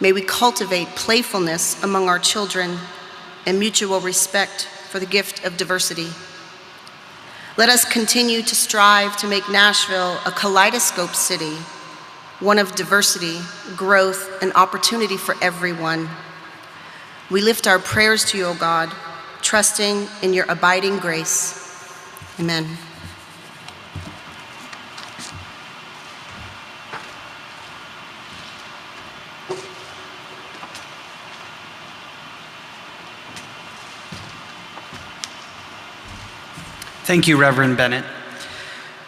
May we cultivate playfulness among our children and mutual respect for the gift of diversity. Let us continue to strive to make Nashville a kaleidoscope city, one of diversity, growth, and opportunity for everyone. We lift our prayers to you, O God, trusting in your abiding grace. Amen. Thank you, Reverend Bennett.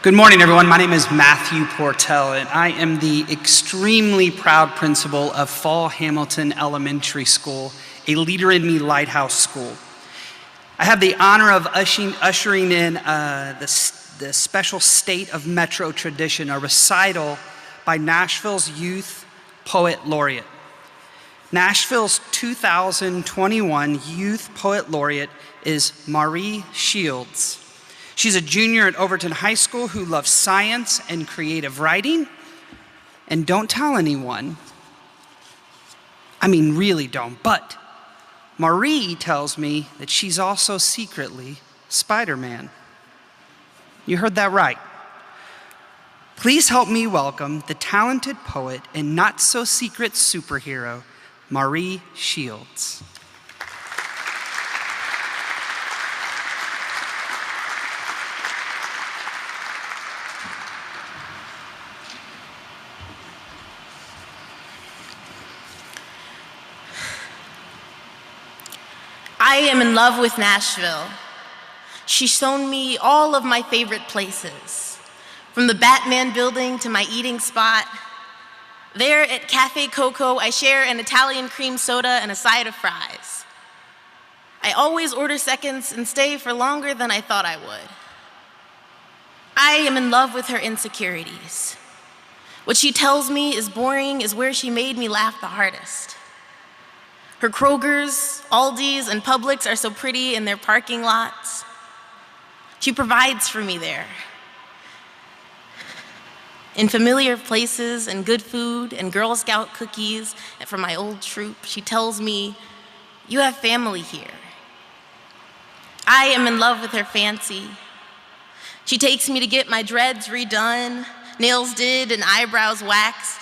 Good morning, everyone. My name is Matthew Portell, and I am the extremely proud principal of Fall Hamilton Elementary School, a Leader in Me Lighthouse School. I have the honor of ushering in the special State of Metro tradition, a recital by Nashville's Youth Poet Laureate. Nashville's 2021 Youth Poet Laureate is Marie Shields. She's a junior at Overton High School who loves science and creative writing. And don't tell anyone. I mean, really don't. But Marie tells me that she's also secretly Spider-Man. You heard that right. Please help me welcome the talented poet and not-so-secret superhero, Marie Shields. I am in love with Nashville. She's shown me all of my favorite places, from the Batman building to my eating spot. There at Cafe Coco, I share an Italian cream soda and a side of fries. I always order seconds and stay for longer than I thought I would. I am in love with her insecurities. What she tells me is boring is where she made me laugh the hardest. Her Kroger's, Aldi's, and Publix are so pretty in their parking lots. She provides for me there. In familiar places and good food and Girl Scout cookies and from my old troop, she tells me, "You have family here." I am in love with her fancy. She takes me to get my dreads redone, nails did, and eyebrows waxed.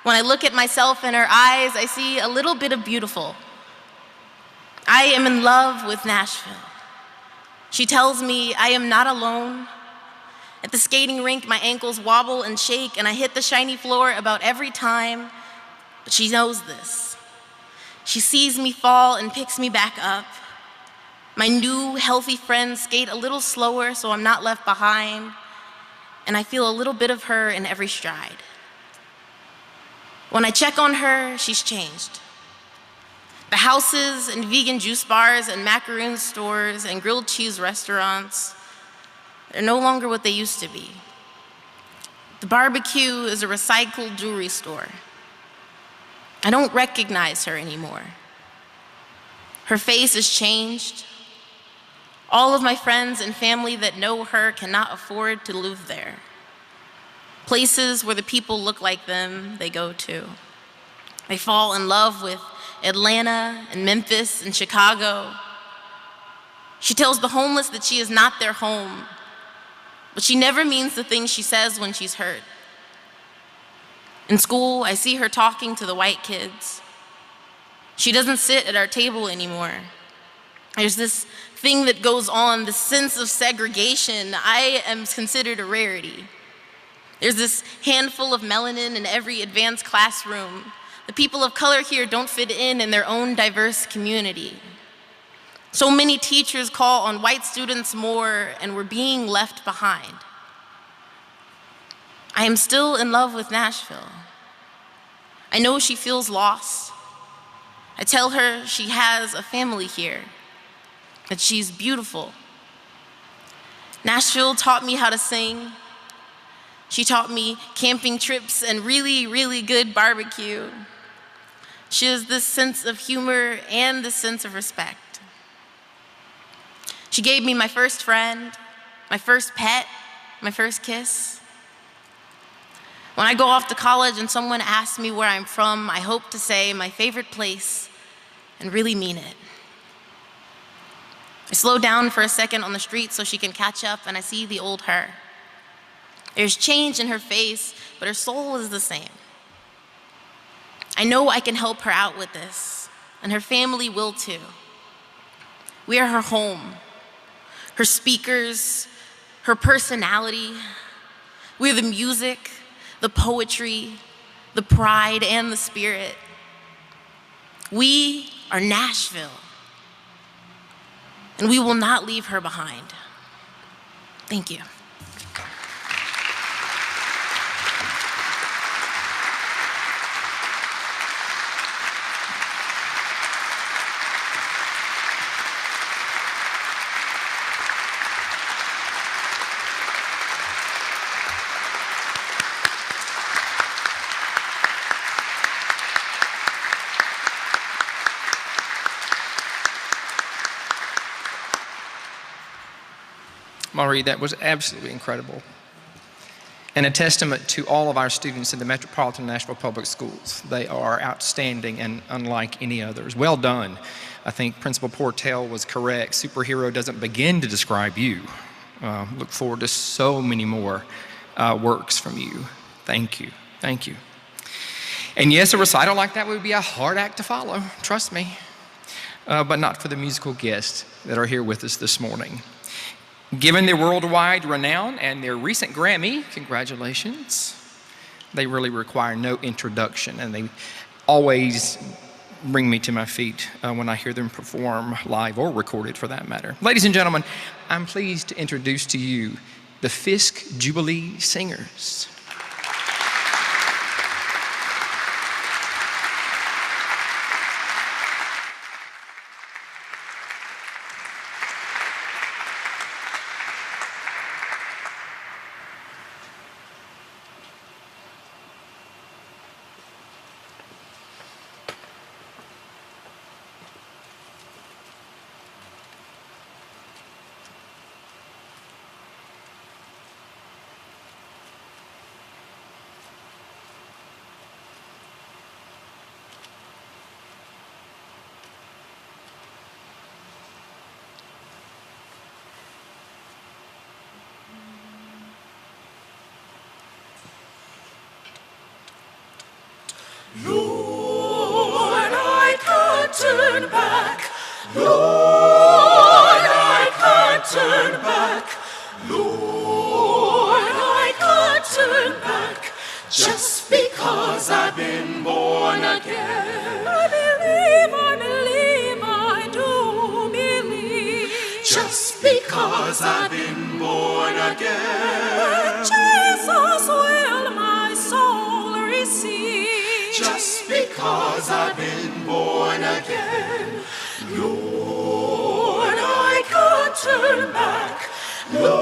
When I look at myself in her eyes, I see a little bit of beautiful. I am in love with Nashville. She tells me I am not alone. At the skating rink, my ankles wobble and shake, and I hit the shiny floor about every time, but she knows this. She sees me fall and picks me back up. My new, healthy friends skate a little slower so I'm not left behind, and I feel a little bit of her in every stride. When I check on her, she's changed. The houses and vegan juice bars and macaroon stores and grilled cheese restaurants, they're no longer what they used to be. The barbecue is a recycled jewelry store. I don't recognize her anymore. Her face has changed. All of my friends and family that know her cannot afford to live there. Places where the people look like them, they go to. They fall in love with Atlanta and Memphis and Chicago. She tells the homeless that she is not their home, but she never means the things she says when she's hurt. In school, I see her talking to the white kids. She doesn't sit at our table anymore. There's this thing that goes on, this sense of segregation. I am considered a rarity. There's this handful of melanin in every advanced classroom. The people of color here don't fit in their own diverse community. So many teachers call on white students more, and we're being left behind. I am still in love with Nashville. I know she feels lost. I tell her she has a family here, that she's beautiful. Nashville taught me how to sing. She taught me camping trips and really, really good barbecue. She has this sense of humor and this sense of respect. She gave me my first friend, my first pet, my first kiss. When I go off to college and someone asks me where I'm from, I hope to say my favorite place and really mean it. I slow down for a second on the street so she can catch up, and I see the old her. There's change in her face, but her soul is the same. I know I can help her out with this, and her family will too. We are her home, her speakers, her personality. We're the music, the poetry, the pride, and the spirit. We are Nashville, and we will not leave her behind. Thank you. Marie, that was absolutely incredible. And a testament to all of our students in the Metropolitan Nashville Public Schools. They are outstanding and unlike any others. Well done. I think Principal Portell was correct. Superhero doesn't begin to describe you. Look forward to so many more works from you. Thank you. Thank you. And yes, a recital like that would be a hard act to follow, trust me. But not for the musical guests that are here with us this morning. Given their worldwide renown and their recent Grammy, congratulations, they really require no introduction, and they always bring me to my feet when I hear them perform live or recorded for that matter. Ladies and gentlemen, I'm pleased to introduce to you the Fisk Jubilee Singers. Lord, I can't turn back. Lord, I can't turn back. Lord, I can't turn back. Just because I've been born again. I do believe. Just because I've been born again. Jesus will my soul receive. Just because I've been born again. Lord, I can't turn back. Lord,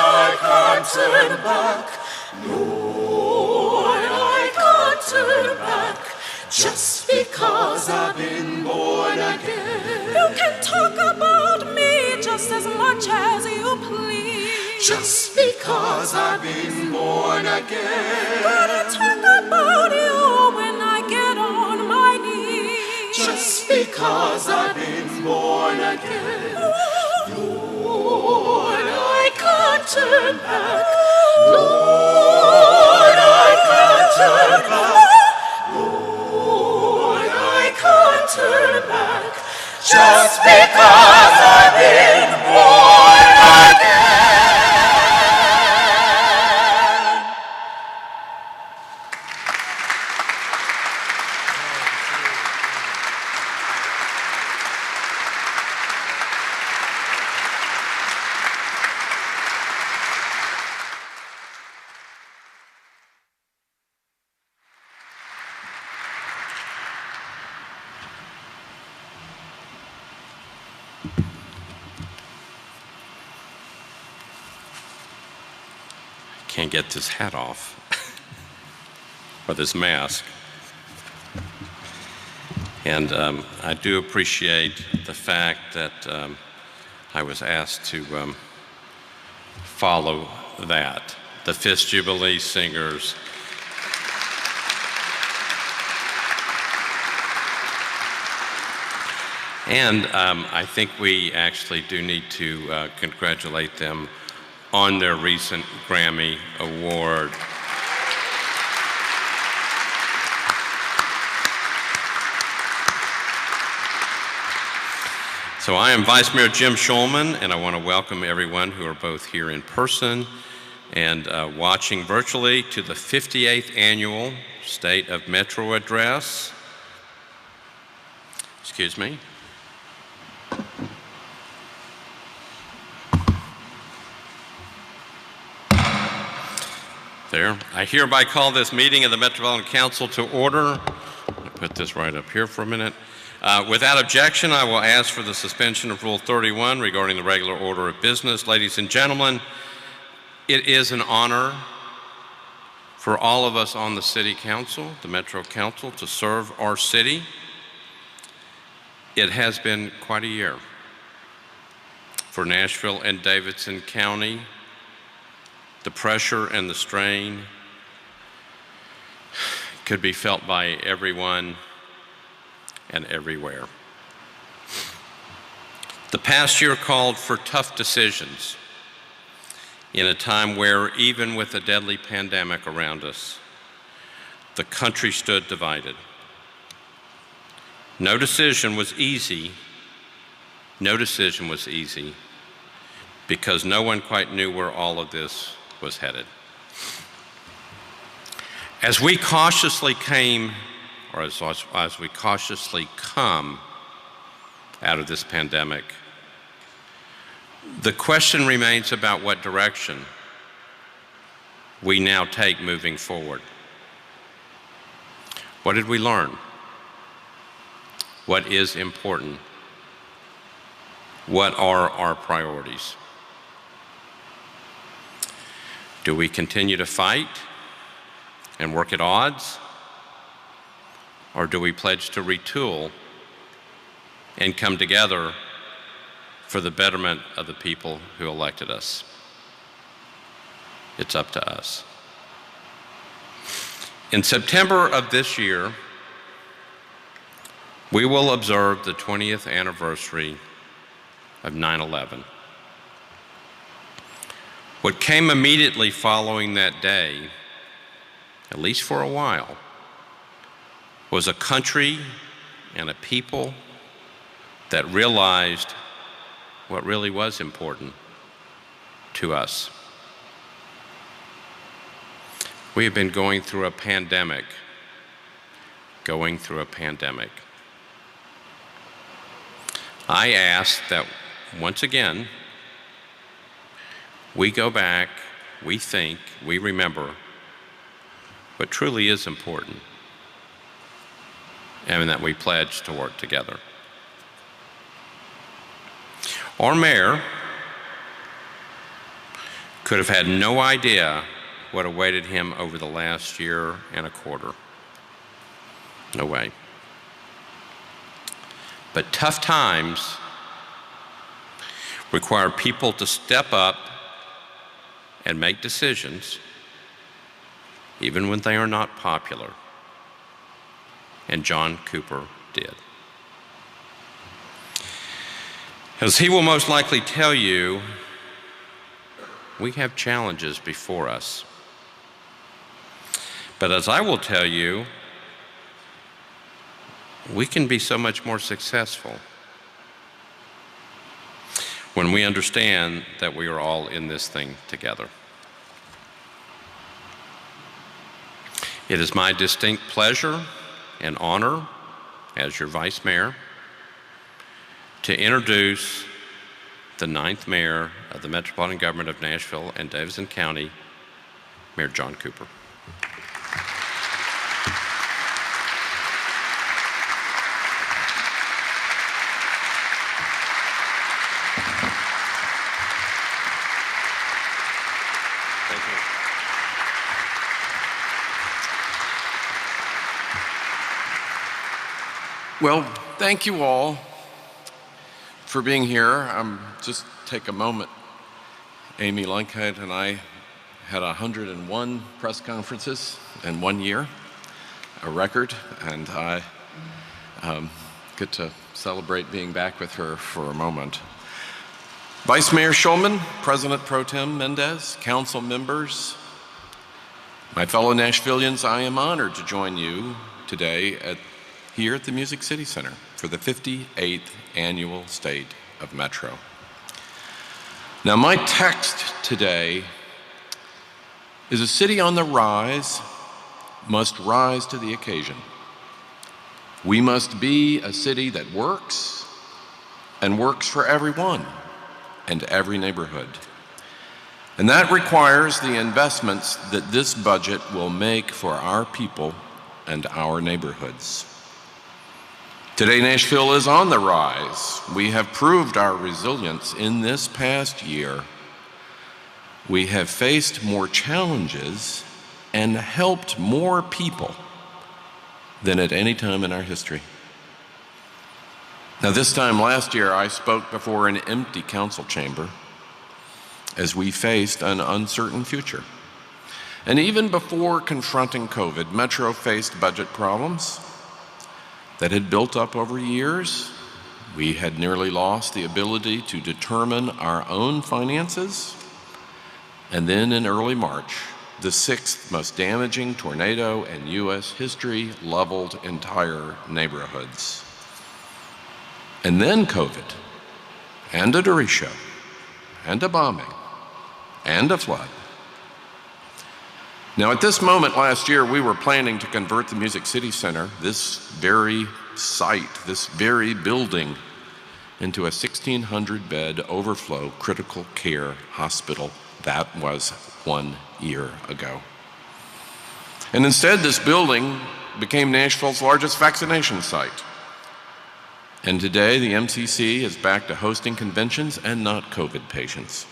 I can't turn back. Lord, I can't turn back. Just because I've been born again. You can talk about me just as much as you please. Just because I've been born again. Gotta talk about you when I get on my knees. Just because I've been born again. Lord, I can't turn back. Lord, I can't turn back. Lord, I can't turn back. Just because I've been born again. Can't get this hat off, or this mask. And I do appreciate the fact that I was asked to follow that. the Fisk Jubilee Singers. And I think we actually do need to congratulate them on their recent Grammy Award. So I am Vice Mayor Jim Schulman, and I want to welcome everyone who are both here in person and watching virtually to the 58th Annual State of Metro Address. Excuse me. There. I hereby call this meeting of the Metropolitan Council to order. I'll put this right up here for a minute. Without objection, I will ask for the suspension of Rule 31 regarding the regular order of business. Ladies and gentlemen, it is an honor for all of us on the City Council, the Metro Council, to serve our city. It has been quite a year for Nashville and Davidson County. The pressure and the strain could be felt by everyone and everywhere. The past year called for tough decisions in a time where, even with a deadly pandemic around us, the country stood divided. No decision was easy. No decision was easy because no one quite knew where all of this was headed. As we cautiously came, or as we cautiously come out of this pandemic, the question remains about what direction we now take moving forward. What did we learn? What is important? What are our priorities? Do we continue to fight and work at odds? Or do we pledge to retool and come together for the betterment of the people who elected us? It's up to us. In September of this year, we will observe the 20th anniversary of 9/11. What came immediately following that day, at least for a while, was a country and a people that realized what really was important to us. We have been going through a pandemic, I ask that once again, we go back, we think, we remember what truly is important, and that we pledge to work together. Our mayor could have had no idea what awaited him over the last year and a quarter. No way. But tough times require people to step up and make decisions, even when they are not popular. And John Cooper did. As he will most likely tell you, we have challenges before us. But as I will tell you, we can be so much more successful when we understand that we are all in this thing together. It is my distinct pleasure and honor as your Vice Mayor to introduce the 9th Mayor of the Metropolitan Government of Nashville and Davidson County, Mayor John Cooper. Well, thank you all for being here. Just take a moment. Amy Lunkhead and I had 101 press conferences in 1 year, a record, and I get to celebrate being back with her for a moment. Vice Mayor Schulman, President Pro Tem Mendez, council members, my fellow Nashvillians, I am honored to join you today here at the Music City Center for the 58th Annual State of Metro. Now, my text today is a city on the rise must rise to the occasion. We must be a city that works and works for everyone and every neighborhood. And that requires the investments that this budget will make for our people and our neighborhoods. Today, Nashville is on the rise. We have proved our resilience in this past year. We have faced more challenges and helped more people than at any time in our history. Now, this time last year, I spoke before an empty council chamber as we faced an uncertain future. And even before confronting COVID, Metro faced budget problems that had built up over years. We had nearly lost the ability to determine our own finances. And then in early March, the sixth most damaging tornado in U.S. history leveled entire neighborhoods. And then COVID, and a derecho, and a bombing, and a flood. Now, at this moment last year, we were planning to convert the Music City Center, this very site, this very building, into a 1,600-bed overflow critical care hospital. That was 1 year ago. And instead, this building became Nashville's largest vaccination site. And today, the MCC is back to hosting conventions and not COVID patients.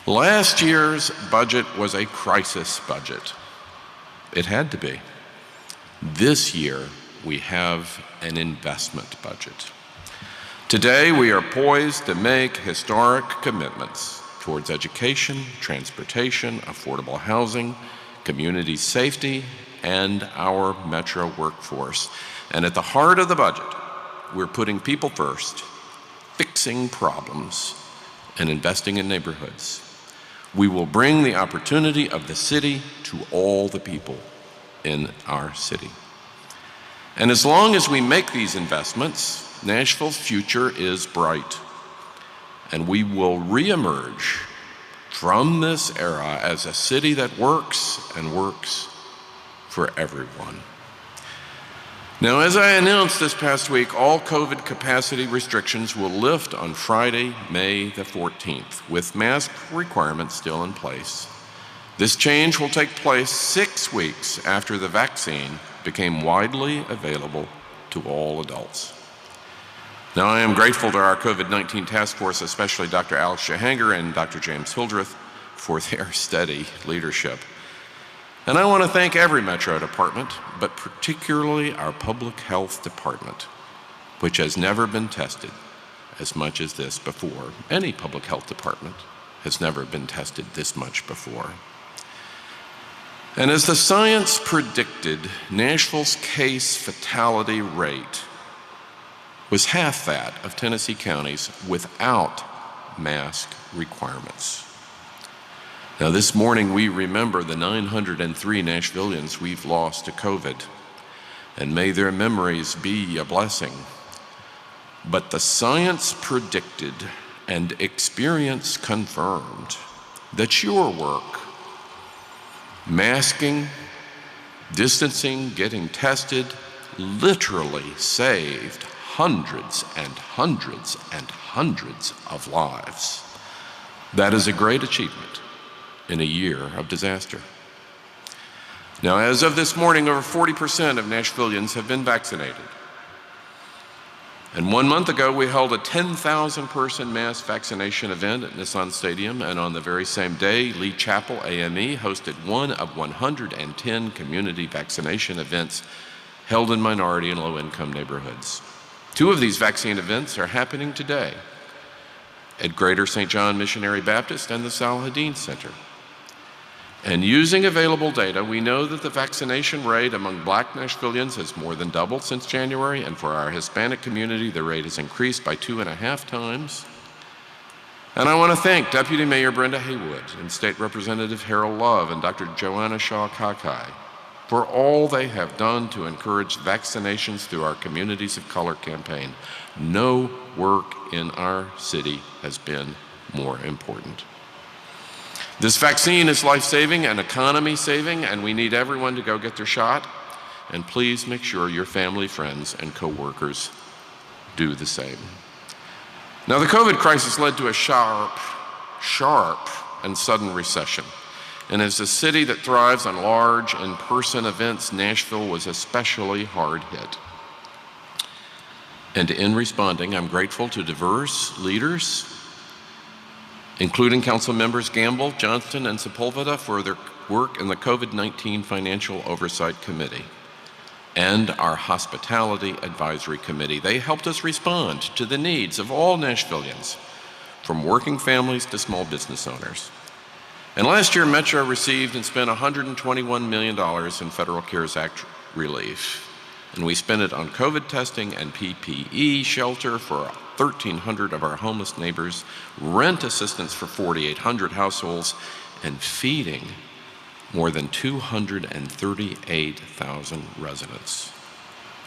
Last year's budget was a crisis budget. It had to be. This year, we have an investment budget. Today, we are poised to make historic commitments towards education, transportation, affordable housing, community safety, and our Metro workforce. And at the heart of the budget, we're putting people first, fixing problems, and investing in neighborhoods. We will bring the opportunity of the city to all the people in our city. And as long as we make these investments, Nashville's future is bright. And we will reemerge from this era as a city that works and works for everyone. Now, as I announced this past week, all COVID capacity restrictions will lift on Friday, May the 14th, with mask requirements still in place. This change will take place 6 weeks after the vaccine became widely available to all adults. Now, I am grateful to our COVID-19 task force, especially Dr. Alex Shahanger and Dr. James Hildreth, for their steady leadership. And I want to thank every Metro department, but particularly our public health department, which has never been tested as much as this before. Any public health department has never been tested this much before. And as the science predicted, Nashville's case fatality rate was half that of Tennessee counties without mask requirements. Now, this morning we remember the 903 Nashvillians we've lost to COVID, and may their memories be a blessing. But the science predicted and experience confirmed that your work, masking, distancing, getting tested, literally saved hundreds and hundreds and hundreds of lives. That is a great achievement in a year of disaster. Now, as of this morning, over 40% of Nashvillians have been vaccinated. And 1 month ago, we held a 10,000-person mass vaccination event at Nissan Stadium, and on the very same day, Lee Chapel AME hosted one of 110 community vaccination events held in minority and low-income neighborhoods. 2 of these vaccine events are happening today at Greater St. John Missionary Baptist and the Salahadin Center. And using available data, we know that the vaccination rate among Black Nashvillians has more than doubled since January, and for our Hispanic community, the rate has increased by 2.5 times. And I want to thank Deputy Mayor Brenda Haywood and State Representative Harold Love and Dr. Joanna Shaw-Kakai for all they have done to encourage vaccinations through our Communities of Color campaign. No work in our city has been more important. This vaccine is life-saving and economy-saving, and we need everyone to go get their shot. And please make sure your family, friends, and coworkers do the same. Now, the COVID crisis led to a sharp and sudden recession. And as a city that thrives on large in-person events, Nashville was especially hard hit. And in responding, I'm grateful to diverse leaders, including Council members Gamble, Johnston, and Sepulveda for their work in the COVID-19 Financial Oversight Committee and our Hospitality Advisory Committee. They helped us respond to the needs of all Nashvillians, from working families to small business owners. And last year, Metro received and spent $121 million in Federal CARES Act relief. And we spent it on COVID testing and PPE, shelter for 1,300 of our homeless neighbors, rent assistance for 4,800 households, and feeding more than 238,000 residents.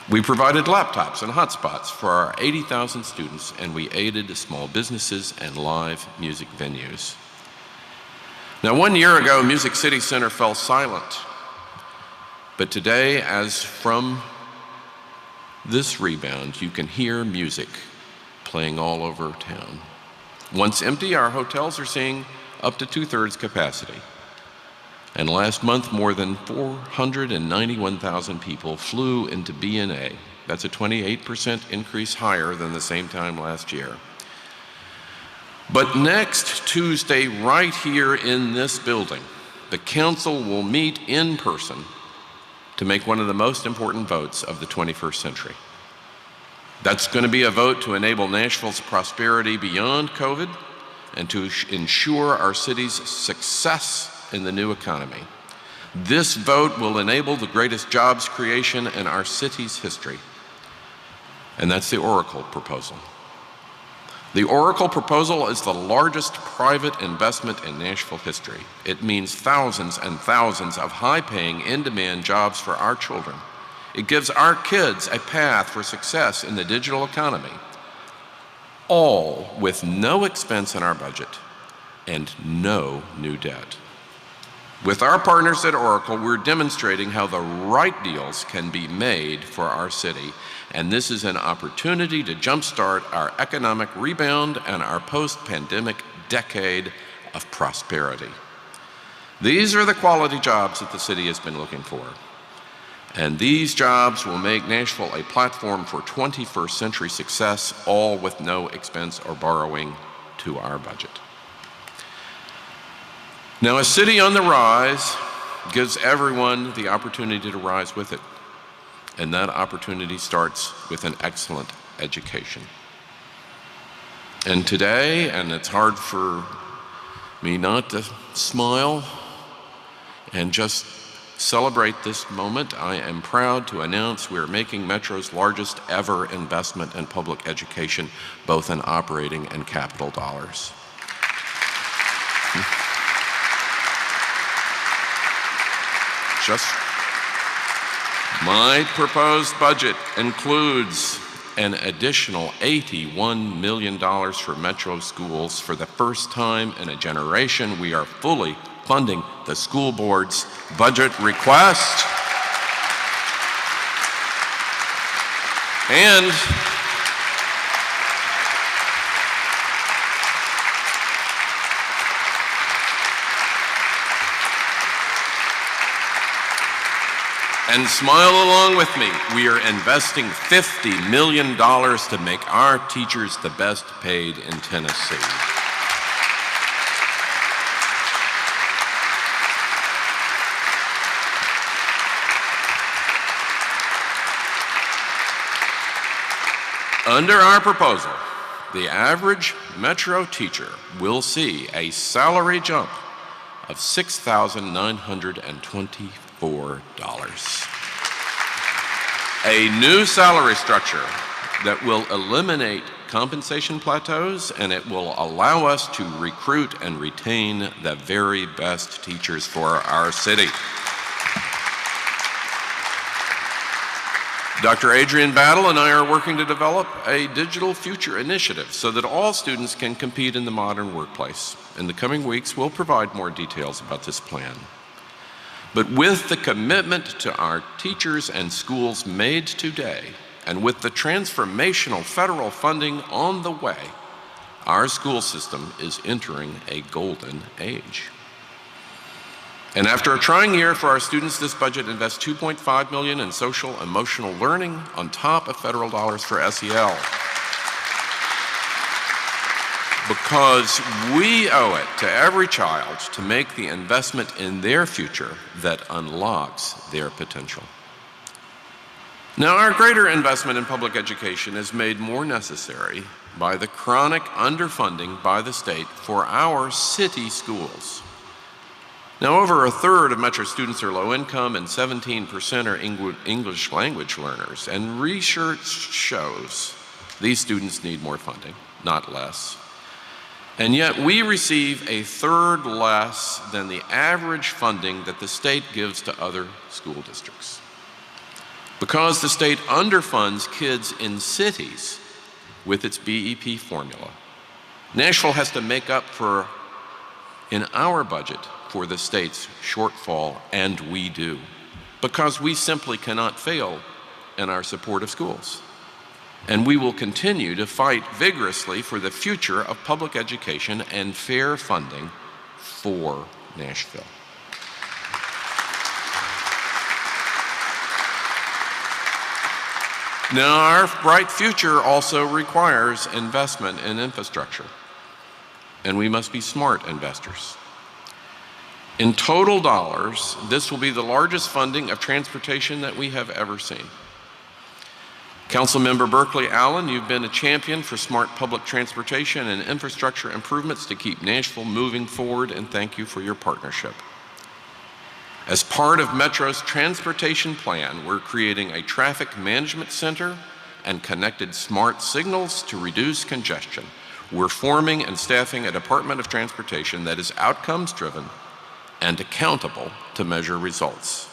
We provided laptops and hotspots for our 80,000 students, and we aided small businesses and live music venues. Now, 1 year ago, Music City Center fell silent. But today, as from this rebound, you can hear music playing all over town. Once empty, our hotels are seeing up to 2/3 capacity. And last month, more than 491,000 people flew into B&A. That's a 28% increase higher than the same time last year. But next Tuesday, right here in this building, the council will meet in person to make one of the most important votes of the 21st century. That's going to be a vote to enable Nashville's prosperity beyond COVID and to ensure our city's success in the new economy. This vote will enable the greatest jobs creation in our city's history, and that's the Oracle proposal. The Oracle proposal is the largest private investment in Nashville history. It means thousands and thousands of high-paying, in-demand jobs for our children. It gives our kids a path for success in the digital economy, all with no expense in our budget and no new debt. With our partners at Oracle, we're demonstrating how the right deals can be made for our city, and this is an opportunity to jumpstart our economic rebound and our post-pandemic decade of prosperity. These are the quality jobs that the city has been looking for, and these jobs will make Nashville a platform for 21st century success, all with no expense or borrowing to our budget. Now, a city on the rise gives everyone the opportunity to rise with it. And that opportunity starts with an excellent education. And today, and it's hard for me not to smile and just celebrate this moment, I am proud to announce we are making Metro's largest ever investment in public education, both in operating and capital dollars. My proposed budget includes an additional $81 million for Metro schools. For the first time in a generation, we are fully funding the school board's budget request. And smile along with me, we are investing $50 million to make our teachers the best paid in Tennessee. Under our proposal, the average Metro teacher will see a salary jump of $6,924. A new salary structure that will eliminate compensation plateaus, and it will allow us to recruit and retain the very best teachers for our city. Dr. Adrian Battle and I are working to develop a digital future initiative so that all students can compete in the modern workplace. In the coming weeks, we'll provide more details about this plan. But with the commitment to our teachers and schools made today, and with the transformational federal funding on the way, our school system is entering a golden age. And after a trying year for our students, this budget invests $2.5 million in social emotional learning on top of federal dollars for SEL. Because we owe it to every child to make the investment in their future that unlocks their potential. Now, our greater investment in public education is made more necessary by the chronic underfunding by the state for our city schools. Now, over a third of Metro students are low income and 17% are English language learners, and research shows these students need more funding, not less. And yet we receive a third less than the average funding that the state gives to other school districts. Because the state underfunds kids in cities with its BEP formula, Nashville has to make up for, in our budget, for the state's shortfall, and we do, because we simply cannot fail in our support of schools. And we will continue to fight vigorously for the future of public education and fair funding for Nashville. Now, our bright future also requires investment in infrastructure, and we must be smart investors. In total dollars, this will be the largest funding of transportation that we have ever seen. Councilmember Berkeley Allen, you've been a champion for smart public transportation and infrastructure improvements to keep Nashville moving forward, and thank you for your partnership. As part of Metro's transportation plan, we're creating a traffic management center and connected smart signals to reduce congestion. We're forming and staffing a Department of Transportation that is outcomes-driven and accountable to measure results.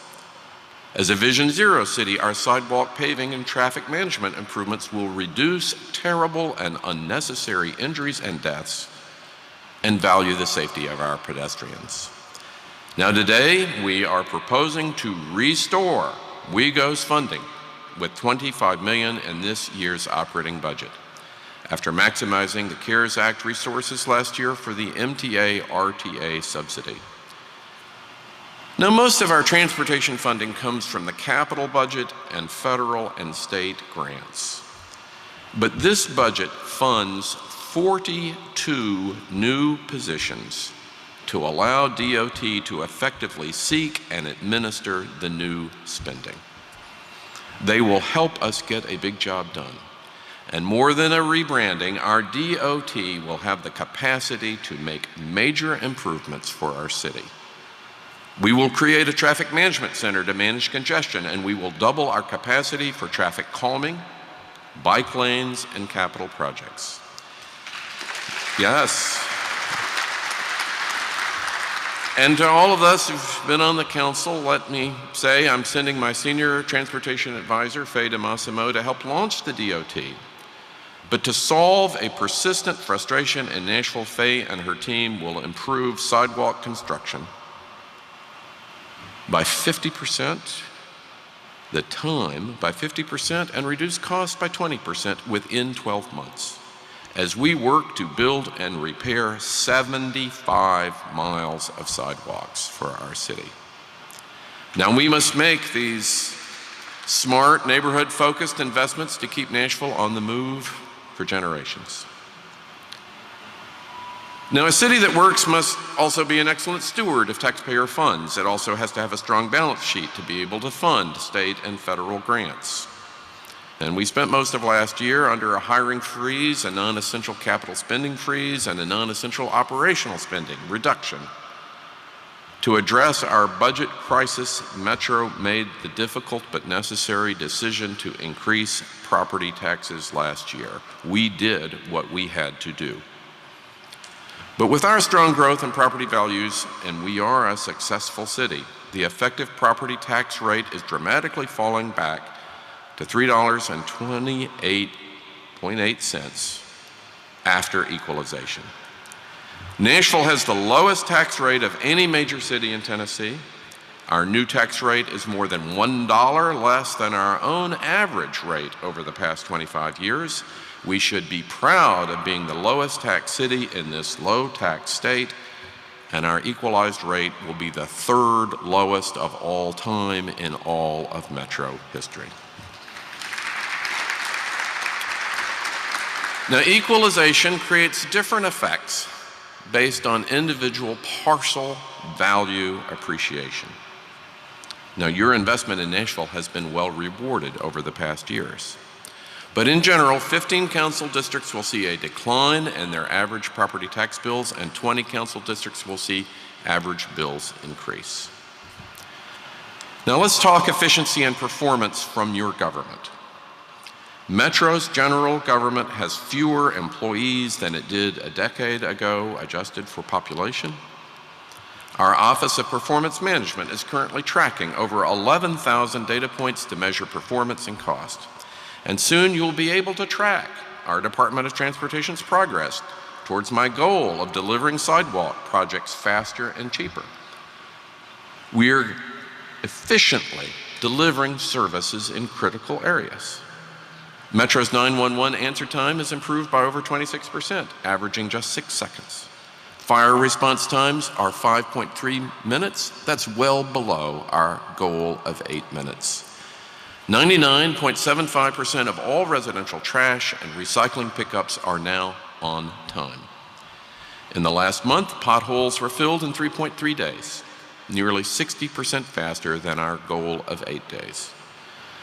As a Vision Zero city, our sidewalk paving and traffic management improvements will reduce terrible and unnecessary injuries and deaths and value the safety of our pedestrians. Now today, we are proposing to restore WeGo's funding with $25 million in this year's operating budget, after maximizing the CARES Act resources last year for the MTA-RTA subsidy. Now, most of our transportation funding comes from the capital budget and federal and state grants. But this budget funds 42 new positions to allow DOT to effectively seek and administer the new spending. They will help us get a big job done. And more than a rebranding, our DOT will have the capacity to make major improvements for our city. We will create a traffic management center to manage congestion, and we will double our capacity for traffic calming, bike lanes, and capital projects. Yes. And to all of us who've been on the council, let me say I'm sending my senior transportation advisor, Faye DeMassimo, to help launch the DOT. But to solve a persistent frustration in Nashville, Faye and her team will improve sidewalk construction by 50%, the time by 50%, and reduce costs by 20% within 12 months, as we work to build and repair 75 miles of sidewalks for our city. Now, we must make these smart, neighborhood-focused investments to keep Nashville on the move for generations. Now, a city that works must also be an excellent steward of taxpayer funds. It also has to have a strong balance sheet to be able to fund state and federal grants. And we spent most of last year under a hiring freeze, a non-essential capital spending freeze, and a non-essential operational spending reduction. To address our budget crisis, Metro made the difficult but necessary decision to increase property taxes last year. We did what we had to do. But with our strong growth in property values, and we are a successful city, the effective property tax rate is dramatically falling back to $3.28.8 after equalization. Nashville has the lowest tax rate of any major city in Tennessee. Our new tax rate is more than $1 less than our own average rate over the past 25 years. We should be proud of being the lowest tax city in this low tax state, and our equalized rate will be the third lowest of all time in all of Metro history. Now, equalization creates different effects based on individual parcel value appreciation. Now, your investment in Nashville has been well rewarded over the past years. But in general, 15 council districts will see a decline in their average property tax bills, and 20 council districts will see average bills increase. Now, let's talk efficiency and performance from your government. Metro's general government has fewer employees than it did a decade ago, adjusted for population. Our Office of Performance Management is currently tracking over 11,000 data points to measure performance and cost. And soon you'll be able to track our Department of Transportation's progress towards my goal of delivering sidewalk projects faster and cheaper. We're efficiently delivering services in critical areas. Metro's 911 answer time has improved by over 26%, averaging just 6 seconds. Fire response times are 5.3 minutes. That's well below our goal of 8 minutes. 99.75% of all residential trash and recycling pickups are now on time. In the last month, potholes were filled in 3.3 days, nearly 60% faster than our goal of 8 days.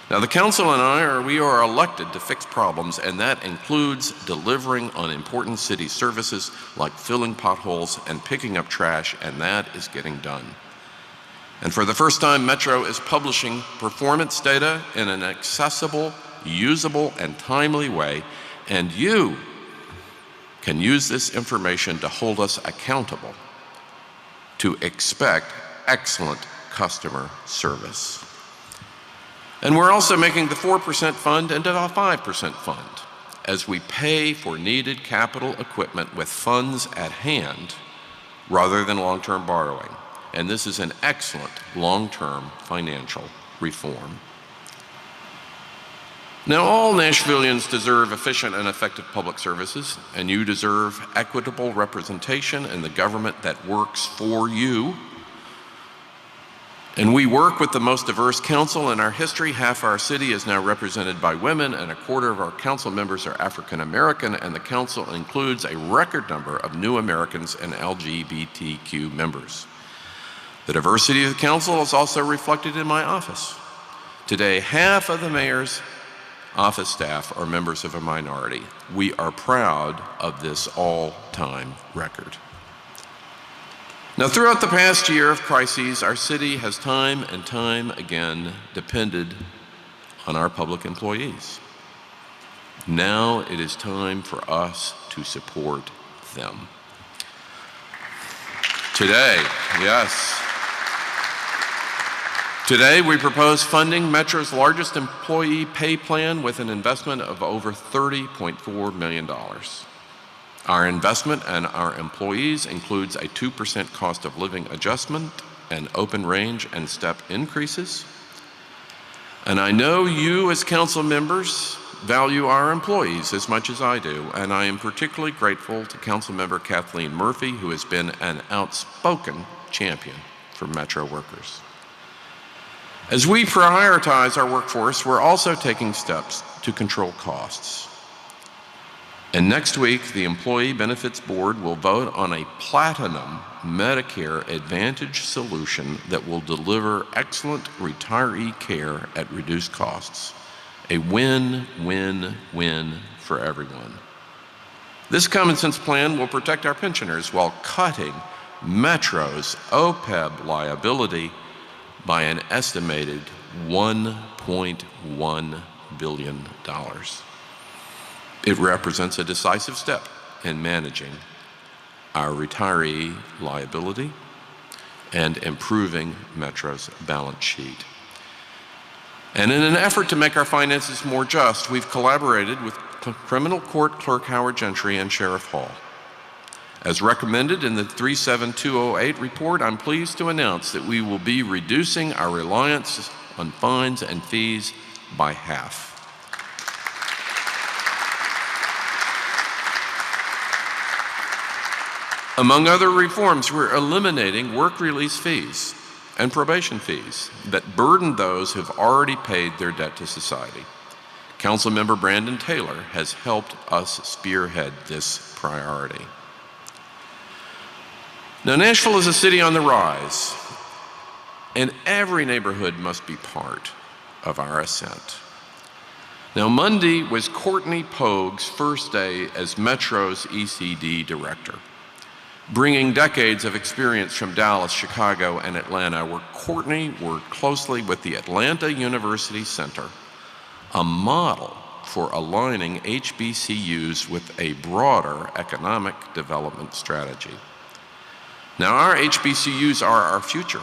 Now, the council and we are elected to fix problems, and that includes delivering on important city services like filling potholes and picking up trash, and that is getting done. And for the first time, Metro is publishing performance data in an accessible, usable, and timely way, and you can use this information to hold us accountable to expect excellent customer service. And we're also making the 4% fund into a 5% fund as we pay for needed capital equipment with funds at hand rather than long-term borrowing. And this is an excellent long-term financial reform. Now, all Nashvillians deserve efficient and effective public services, and you deserve equitable representation in the government that works for you. And we work with the most diverse council in our history. Half our city is now represented by women, and a quarter of our council members are African American, and the council includes a record number of new Americans and LGBTQ members. The diversity of the council is also reflected in my office. Today, half of the mayor's office staff are members of a minority. We are proud of this all-time record. Now, throughout the past year of crises, our city has time and time again depended on our public employees. Now it is time for us to support them. Today, Today, we propose funding Metro's largest employee pay plan with an investment of over $30.4 million. Our investment in our employees includes a 2% cost of living adjustment and open range and step increases. And I know you as council members value our employees as much as I do, and I am particularly grateful to Councilmember Kathleen Murphy, who has been an outspoken champion for Metro workers. As we prioritize our workforce, we're also taking steps to control costs. And next week, the Employee Benefits Board will vote on a platinum Medicare Advantage solution that will deliver excellent retiree care at reduced costs. A win-win-win for everyone. This common sense plan will protect our pensioners while cutting Metro's OPEB liability by an estimated $1.1 billion. It represents a decisive step in managing our retiree liability and improving Metro's balance sheet. And in an effort to make our finances more just, we've collaborated with Criminal Court Clerk Howard Gentry and Sheriff Hall. As recommended in the 37208 report, I'm pleased to announce that we will be reducing our reliance on fines and fees by half. Among other reforms, we're eliminating work release fees and probation fees that burden those who've already paid their debt to society. Councilmember Brandon Taylor has helped us spearhead this priority. Now, Nashville is a city on the rise, and every neighborhood must be part of our ascent. Now, Monday was Courtney Pogue's first day as Metro's ECD director, bringing decades of experience from Dallas, Chicago, and Atlanta, where Courtney worked closely with the Atlanta University Center, a model for aligning HBCUs with a broader economic development strategy. Now, our HBCUs are our future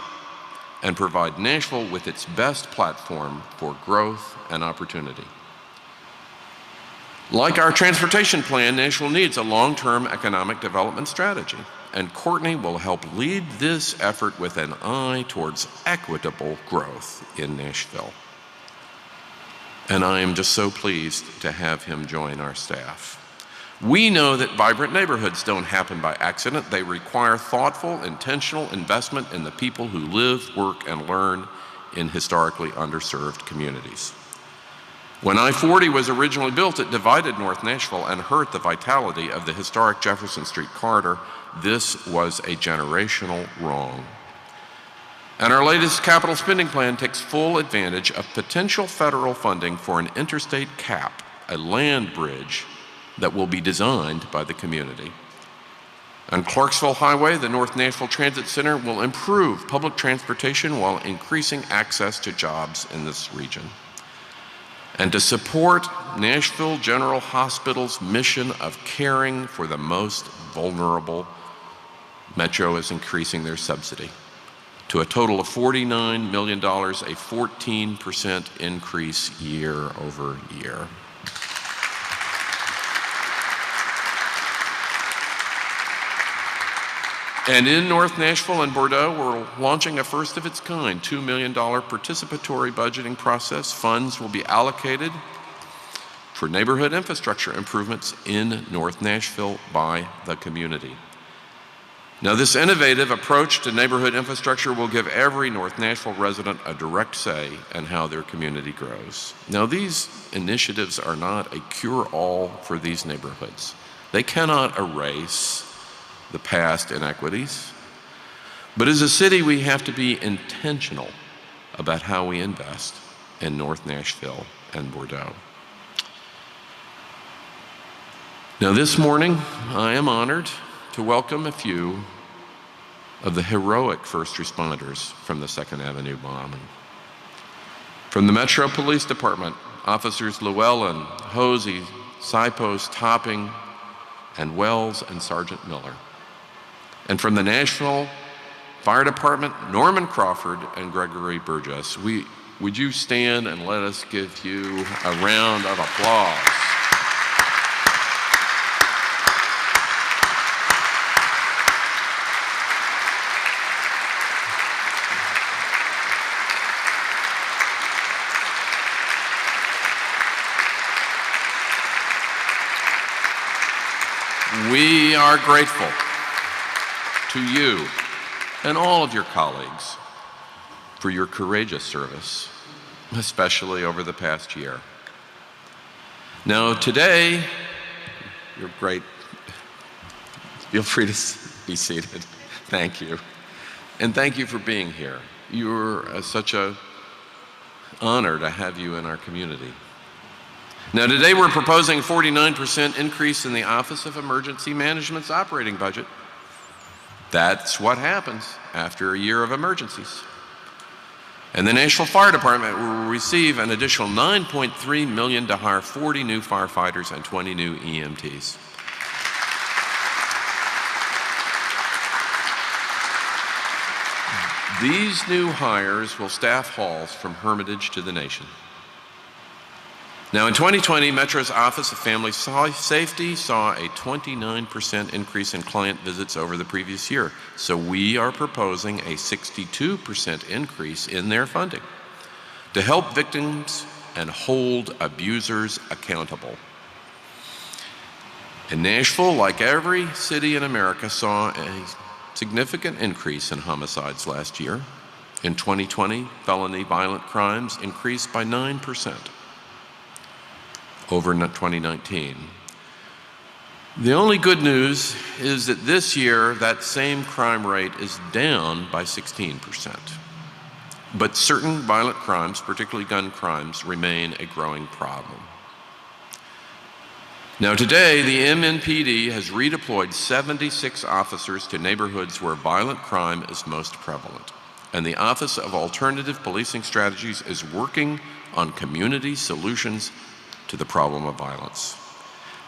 and provide Nashville with its best platform for growth and opportunity. Like our transportation plan, Nashville needs a long-term economic development strategy, and Courtney will help lead this effort with an eye towards equitable growth in Nashville. And I am just so pleased to have him join our staff. We know that vibrant neighborhoods don't happen by accident. They require thoughtful, intentional investment in the people who live, work, and learn in historically underserved communities. When I-40 was originally built, it divided North Nashville and hurt the vitality of the historic Jefferson Street corridor. This was a generational wrong. And our latest capital spending plan takes full advantage of potential federal funding for an interstate cap, a land bridge that will be designed by the community. On Clarksville Highway, the North Nashville Transit Center will improve public transportation while increasing access to jobs in this region. And to support Nashville General Hospital's mission of caring for the most vulnerable, Metro is increasing their subsidy to a total of $49 million, a 14% increase year over year. And in North Nashville and Bordeaux, we're launching a first of its kind $2 million participatory budgeting process. Funds will be allocated for neighborhood infrastructure improvements in North Nashville by the community. Now, this innovative approach to neighborhood infrastructure will give every North Nashville resident a direct say in how their community grows. Now, these initiatives are not a cure-all for these neighborhoods. They cannot erase the past inequities, but as a city, we have to be intentional about how we invest in North Nashville and Bordeaux. Now, this morning, I am honored to welcome a few of the heroic first responders from the 2nd Avenue bombing. From the Metro Police Department, Officers Llewellyn, Hosey, Sipos, Topping, and Wells, and Sergeant Miller. And from the Nashville Fire Department, Norman Crawford and Gregory Burgess. Would you stand and let us give you a round of applause? We are grateful to you and all of your colleagues for your courageous service, especially over the past year. Now, today, you're great. Feel free to be seated. Thank you. And thank you for being here. You're such an honor to have you in our community. Now, today we're proposing a 49% increase in the Office of Emergency Management's operating budget. That's what happens after a year of emergencies. And the Nashville Fire Department will receive an additional $9.3 million to hire 40 new firefighters and 20 new EMTs. These new hires will staff halls from Hermitage to the nation. Now in 2020, Metro's Office of Family Safety saw a 29% increase in client visits over the previous year. So we are proposing a 62% increase in their funding to help victims and hold abusers accountable. And Nashville, like every city in America, saw a significant increase in homicides last year. In 2020, felony violent crimes increased by 9% over 2019. The only good news is that this year, that same crime rate is down by 16%. But certain violent crimes, particularly gun crimes, remain a growing problem. Now today, the MNPD has redeployed 76 officers to neighborhoods where violent crime is most prevalent. And the Office of Alternative Policing Strategies is working on community solutions to the problem of violence.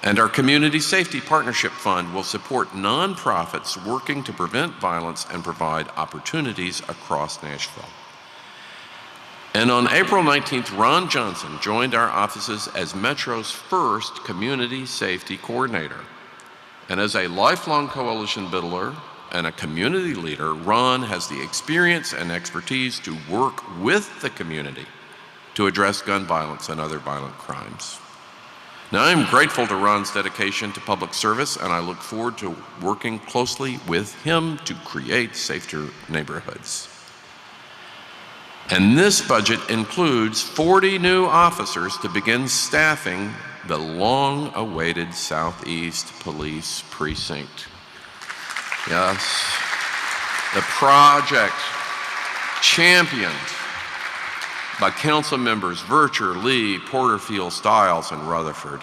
And our Community Safety Partnership Fund will support nonprofits working to prevent violence and provide opportunities across Nashville. And on April 19th, Ron Johnson joined our offices as Metro's first Community Safety Coordinator. And as a lifelong coalition builder and a community leader, Ron has the experience and expertise to work with the community to address gun violence and other violent crimes. Now, I'm grateful to Ron's dedication to public service, and I look forward to working closely with him to create safer neighborhoods. And this budget includes 40 new officers to begin staffing the long-awaited Southeast Police Precinct. Yes, the project championed by council members Vircher, Lee, Porterfield, Stiles, and Rutherford.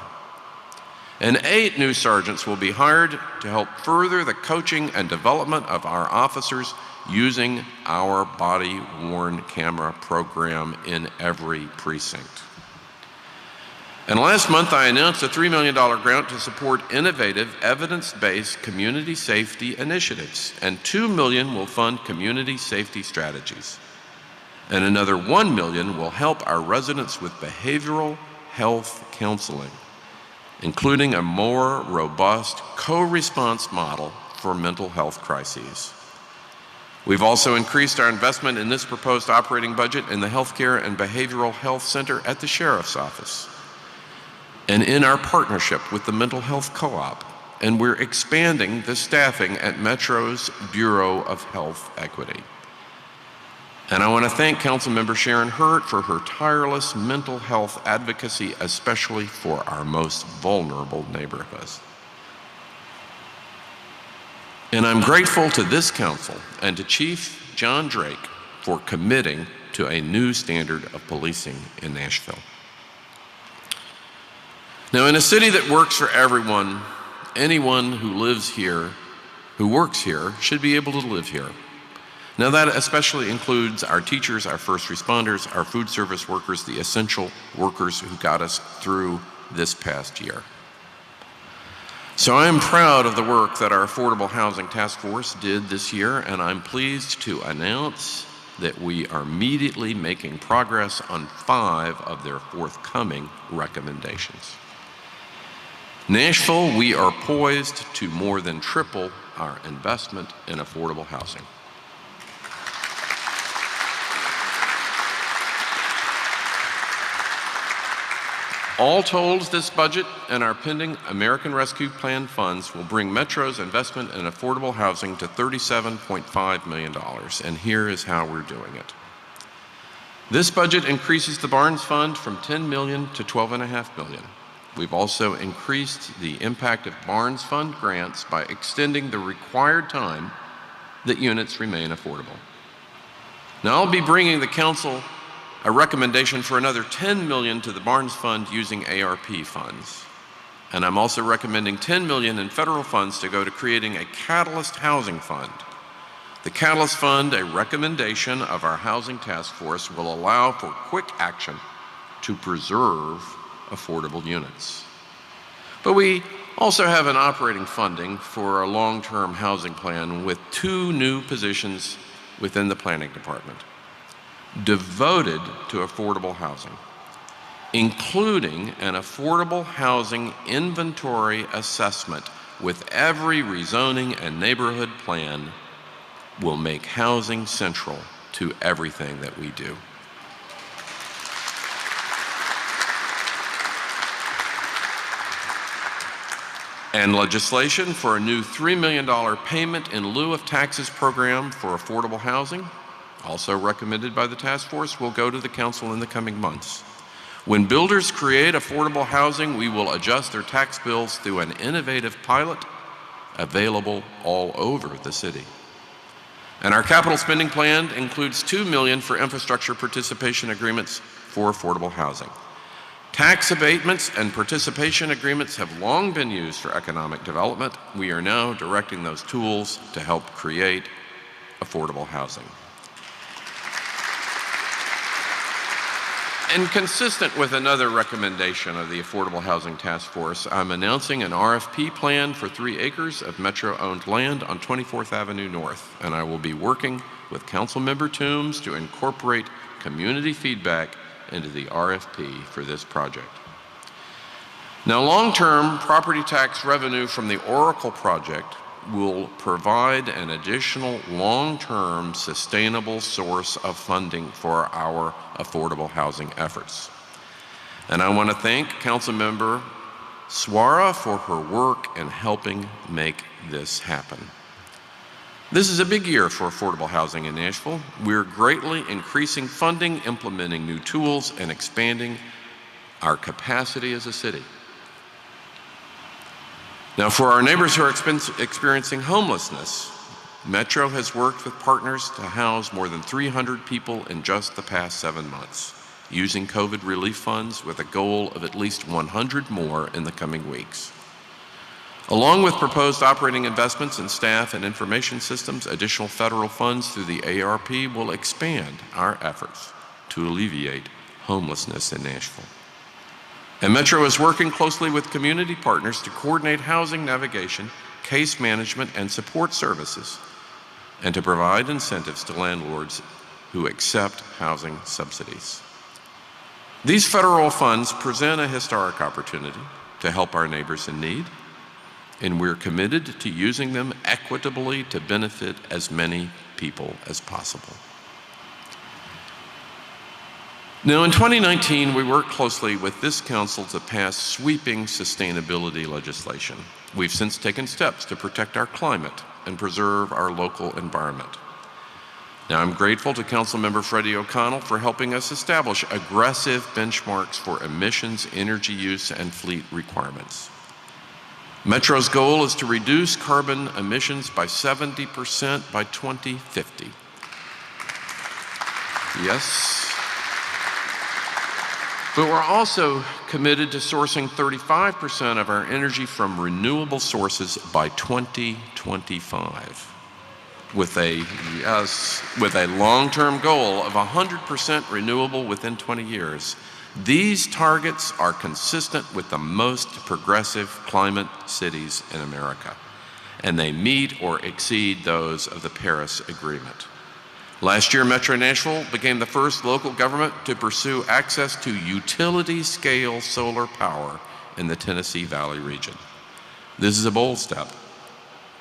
And 8 new sergeants will be hired to help further the coaching and development of our officers using our body-worn camera program in every precinct. And last month, I announced a $3 million grant to support innovative, evidence-based community safety initiatives, and $2 million will fund community safety strategies. And another $1 million will help our residents with behavioral health counseling, including a more robust co-response model for mental health crises. We've also increased our investment in this proposed operating budget in the Healthcare and Behavioral Health Center at the Sheriff's Office, and in our partnership with the Mental Health Co-op, and we're expanding the staffing at Metro's Bureau of Health Equity. And I want to thank Councilmember Sharon Hurt for her tireless mental health advocacy, especially for our most vulnerable neighborhoods. And I'm grateful to this council and to Chief John Drake for committing to a new standard of policing in Nashville. Now, in a city that works for everyone, anyone who lives here, who works here, should be able to live here. Now, that especially includes our teachers, our first responders, our food service workers, the essential workers who got us through this past year. So I am proud of the work that our Affordable Housing Task Force did this year, and I'm pleased to announce that we are immediately making progress on 5 of their forthcoming recommendations. Nashville, we are poised to more than triple our investment in affordable housing. All told, this budget and our pending American Rescue Plan funds will bring Metro's investment in affordable housing to $37.5 million, and here is how we're doing it. This budget increases the Barnes Fund from $10 million to $12.5 million. We've also increased the impact of Barnes Fund grants by extending the required time that units remain affordable. Now, I'll be bringing the council a recommendation for another $10 million to the Barnes Fund using ARP funds. And I'm also recommending $10 million in federal funds to go to creating a Catalyst Housing Fund. The Catalyst Fund, a recommendation of our Housing Task Force, will allow for quick action to preserve affordable units. But we also have an operating funding for a long-term housing plan with 2 new positions within the planning department devoted to affordable housing, including an affordable housing inventory assessment with every rezoning and neighborhood plan will make housing central to everything that we do. And legislation for a new $3 million payment in lieu of taxes program for affordable housing, also recommended by the task force, will go to the council in the coming months. When builders create affordable housing, we will adjust their tax bills through an innovative pilot available all over the city. And our capital spending plan includes $2 million for infrastructure participation agreements for affordable housing. Tax abatements and participation agreements have long been used for economic development. We are now directing those tools to help create affordable housing. And consistent with another recommendation of the Affordable Housing Task Force, I'm announcing an RFP plan for 3 acres of Metro-owned land on 24th Avenue North, and I will be working with Councilmember Toombs to incorporate community feedback into the RFP for this project. Now, long-term property tax revenue from the Oracle project will provide an additional long-term sustainable source of funding for our affordable housing efforts. And I want to thank Councilmember Suara for her work in helping make this happen. This is a big year for affordable housing in Nashville. We're greatly increasing funding, implementing new tools, and expanding our capacity as a city. Now, for our neighbors who are experiencing homelessness, Metro has worked with partners to house more than 300 people in just the past 7 months, using COVID relief funds with a goal of at least 100 more in the coming weeks. Along with proposed operating investments in staff and information systems, additional federal funds through the ARP will expand our efforts to alleviate homelessness in Nashville. And Metro is working closely with community partners to coordinate housing navigation, case management, and support services, and to provide incentives to landlords who accept housing subsidies. These federal funds present a historic opportunity to help our neighbors in need, and we're committed to using them equitably to benefit as many people as possible. Now, in 2019, we worked closely with this council to pass sweeping sustainability legislation. We've since taken steps to protect our climate and preserve our local environment. Now, I'm grateful to Councilmember Freddie O'Connell for helping us establish aggressive benchmarks for emissions, energy use, and fleet requirements. Metro's goal is to reduce carbon emissions by 70% by 2050. Yes. But we're also committed to sourcing 35% of our energy from renewable sources by 2025, with a long-term goal of 100% renewable within 20 years. These targets are consistent with the most progressive climate cities in America, and they meet or exceed those of the Paris Agreement. Last year, Metro Nashville became the first local government to pursue access to utility-scale solar power in the Tennessee Valley region. This is a bold step.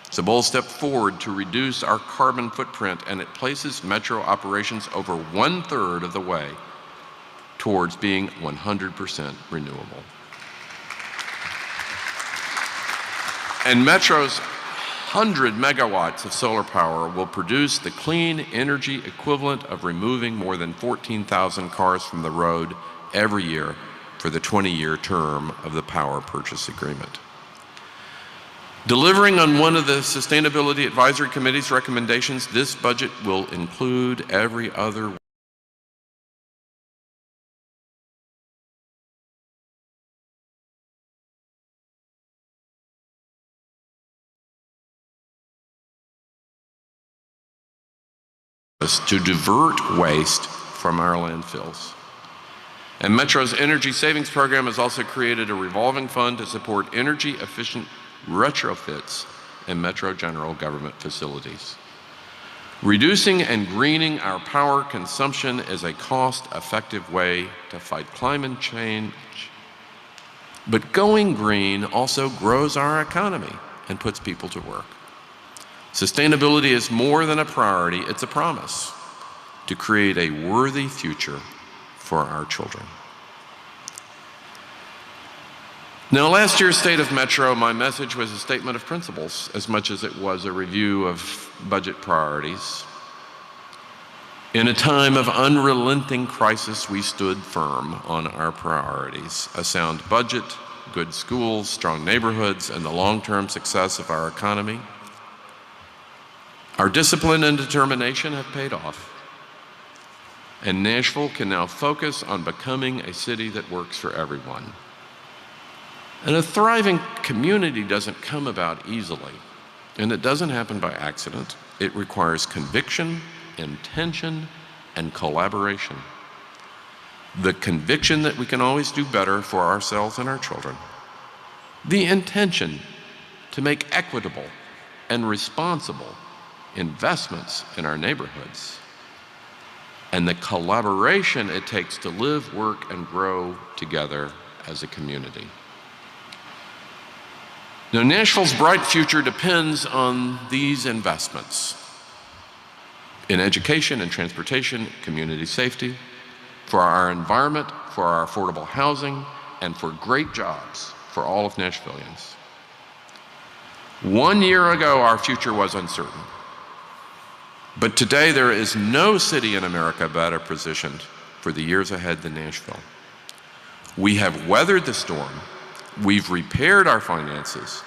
It's a bold step forward to reduce our carbon footprint, and it places Metro operations over 1/3 of the way towards being 100% renewable. And Metro's 100 megawatts of solar power will produce the clean energy equivalent of removing more than 14,000 cars from the road every year for the 20-year term of the power purchase agreement. Delivering on one of the Sustainability Advisory Committee's recommendations, this budget will include every other to divert waste from our landfills. And Metro's energy savings program has also created a revolving fund to support energy-efficient retrofits in Metro general government facilities. Reducing and greening our power consumption is a cost-effective way to fight climate change. But going green also grows our economy and puts people to work. Sustainability is more than a priority, it's a promise to create a worthy future for our children. Now, last year's State of Metro, my message was a statement of principles as much as it was a review of budget priorities. In a time of unrelenting crisis, we stood firm on our priorities: a sound budget, good schools, strong neighborhoods, and the long-term success of our economy. Our discipline and determination have paid off, and Nashville can now focus on becoming a city that works for everyone. And a thriving community doesn't come about easily, and it doesn't happen by accident. It requires conviction, intention, and collaboration. The conviction that we can always do better for ourselves and our children. The intention to make equitable and responsible investments in our neighborhoods. And the collaboration it takes to live, work, and grow together as a community. Now, Nashville's bright future depends on these investments in education and transportation, community safety, for our environment, for our affordable housing, and for great jobs for all of Nashvillians. 1 year ago, our future was uncertain. But today, there is no city in America better positioned for the years ahead than Nashville. We have weathered the storm. We've repaired our finances.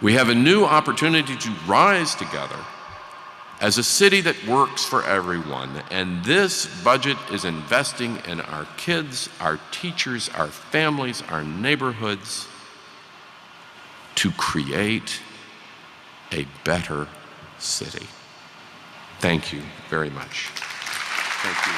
We have a new opportunity to rise together as a city that works for everyone. And this budget is investing in our kids, our teachers, our families, our neighborhoods to create a better city. Thank you very much. Thank you.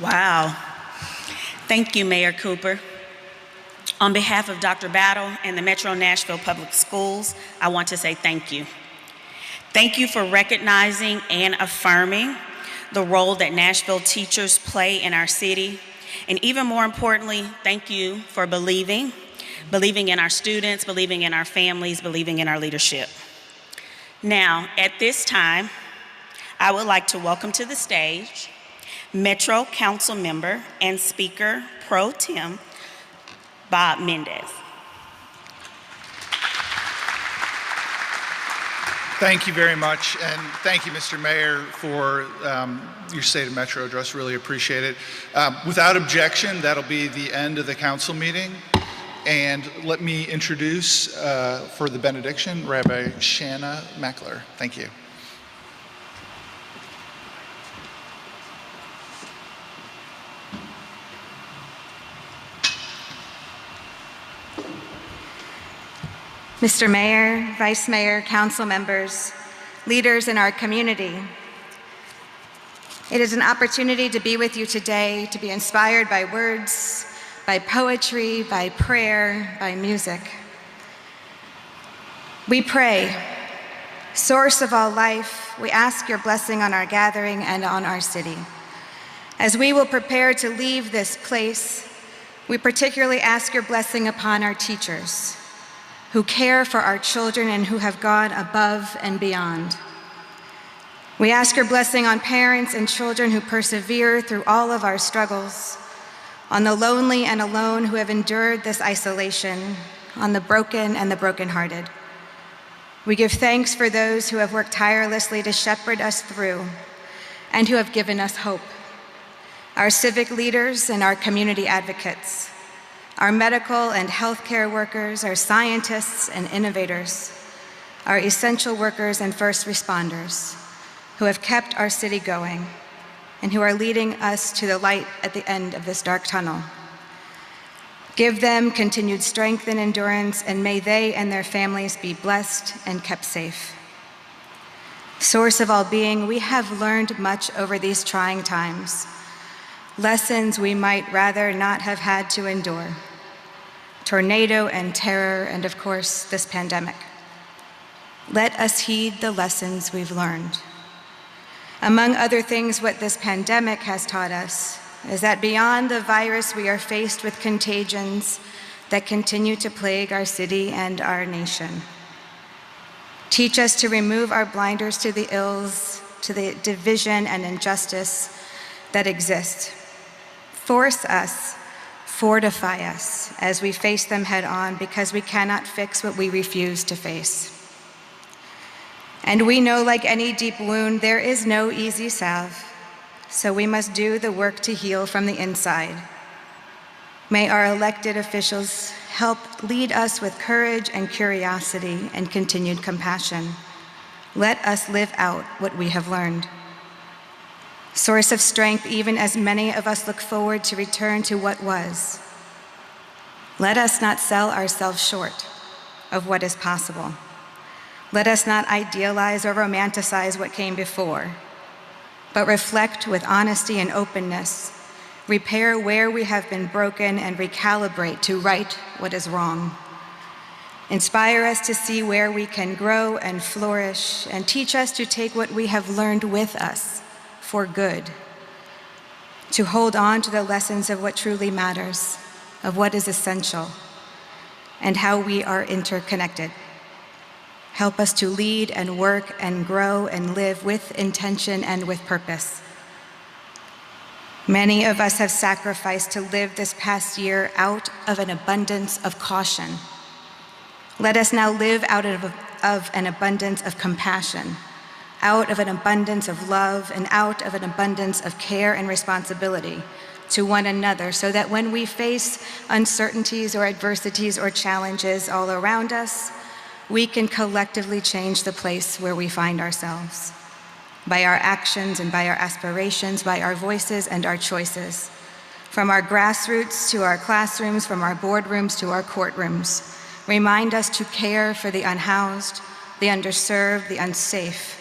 Wow. Thank you, Mayor Cooper. On behalf of Dr. Battle and the Metro Nashville Public Schools, I want to say thank you. Thank you for recognizing and affirming the role that Nashville teachers play in our city. And even more importantly, thank you for believing in our students, believing in our families, believing in our leadership. Now, at this time, I would like to welcome to the stage Metro Council Member and Speaker Pro Tem, Bob Mendez. Thank you very much, and thank you, Mr. Mayor, for your State of Metro address. Really appreciate it. Without objection, that'll be the end of the council meeting. And let me introduce, for the benediction, Rabbi Shanna Meckler. Thank you. Mr. Mayor, Vice Mayor, council members, leaders in our community, it is an opportunity to be with you today, to be inspired by words, by poetry, by prayer, by music. We pray, source of all life, we ask your blessing on our gathering and on our city. As we will prepare to leave this place, we particularly ask your blessing upon our teachers, who care for our children and who have gone above and beyond. We ask your blessing on parents and children who persevere through all of our struggles, on the lonely and alone who have endured this isolation, on the broken and the brokenhearted. We give thanks for those who have worked tirelessly to shepherd us through and who have given us hope. Our civic leaders and our community advocates, our medical and healthcare workers, our scientists and innovators, our essential workers and first responders who have kept our city going and who are leading us to the light at the end of this dark tunnel. Give them continued strength and endurance, and may they and their families be blessed and kept safe. Source of all being, we have learned much over these trying times, lessons we might rather not have had to endure. Tornado and terror, and of course, this pandemic. Let us heed the lessons we've learned. Among other things, what this pandemic has taught us is that beyond the virus, we are faced with contagions that continue to plague our city and our nation. Teach us to remove our blinders to the ills, to the division and injustice that exist. Force us, fortify us as we face them head on, because we cannot fix what we refuse to face. And we know, like any deep wound, there is no easy salve, so we must do the work to heal from the inside. May our elected officials help lead us with courage and curiosity and continued compassion. Let us live out what we have learned. Source of strength, even as many of us look forward to return to what was. Let us not sell ourselves short of what is possible. Let us not idealize or romanticize what came before, but reflect with honesty and openness, repair where we have been broken, and recalibrate to right what is wrong. Inspire us to see where we can grow and flourish, and teach us to take what we have learned with us for good, to hold on to the lessons of what truly matters, of what is essential, and how we are interconnected. Help us to lead and work and grow and live with intention and with purpose. Many of us have sacrificed to live this past year out of an abundance of caution. Let us now live out of an abundance of compassion, out of an abundance of love, and out of an abundance of care and responsibility to one another, so that when we face uncertainties or adversities or challenges all around us, we can collectively change the place where we find ourselves, by our actions and by our aspirations, by our voices and our choices, from our grassroots to our classrooms, from our boardrooms to our courtrooms. Remind us to care for the unhoused, the underserved, the unsafe,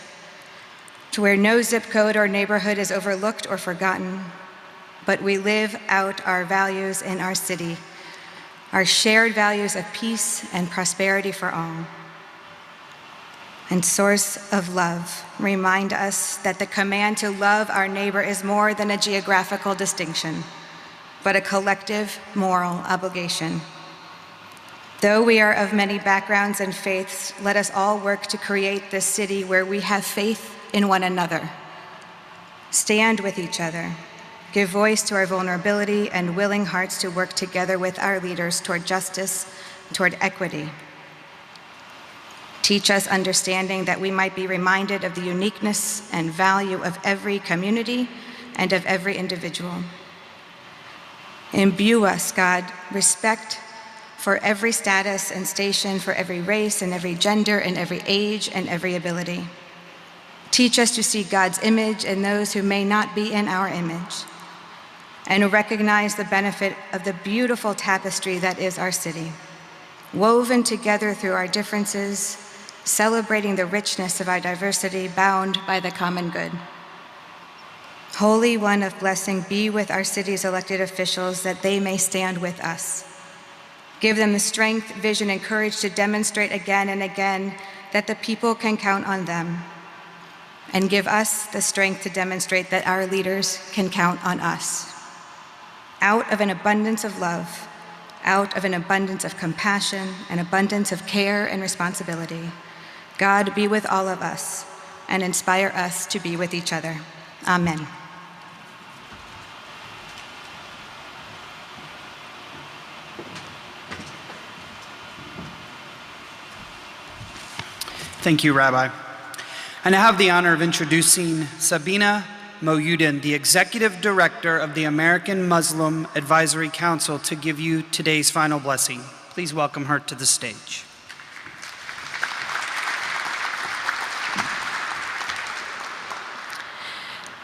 to where no zip code or neighborhood is overlooked or forgotten, but we live out our values in our city, our shared values of peace and prosperity for all. And source of love, remind us that the command to love our neighbor is more than a geographical distinction, but a collective moral obligation. Though we are of many backgrounds and faiths, let us all work to create this city where we have faith in one another, stand with each other, give voice to our vulnerability, and willing hearts to work together with our leaders toward justice, toward equity. Teach us understanding that we might be reminded of the uniqueness and value of every community and of every individual. Imbue us, God, respect for every status and station, for every race and every gender and every age and every ability. Teach us to see God's image in those who may not be in our image, and recognize the benefit of the beautiful tapestry that is our city, woven together through our differences, celebrating the richness of our diversity, bound by the common good. Holy One of blessing, be with our city's elected officials, that they may stand with us. Give them the strength, vision, and courage to demonstrate again and again that the people can count on them. And give us the strength to demonstrate that our leaders can count on us. Out of an abundance of love, out of an abundance of compassion, an abundance of care and responsibility, God, be with all of us and inspire us to be with each other. Amen. Thank you, Rabbi. I now have the honor of introducing Sabina Moyudin, the Executive Director of the American Muslim Advisory Council, to give you today's final blessing. Please welcome her to the stage.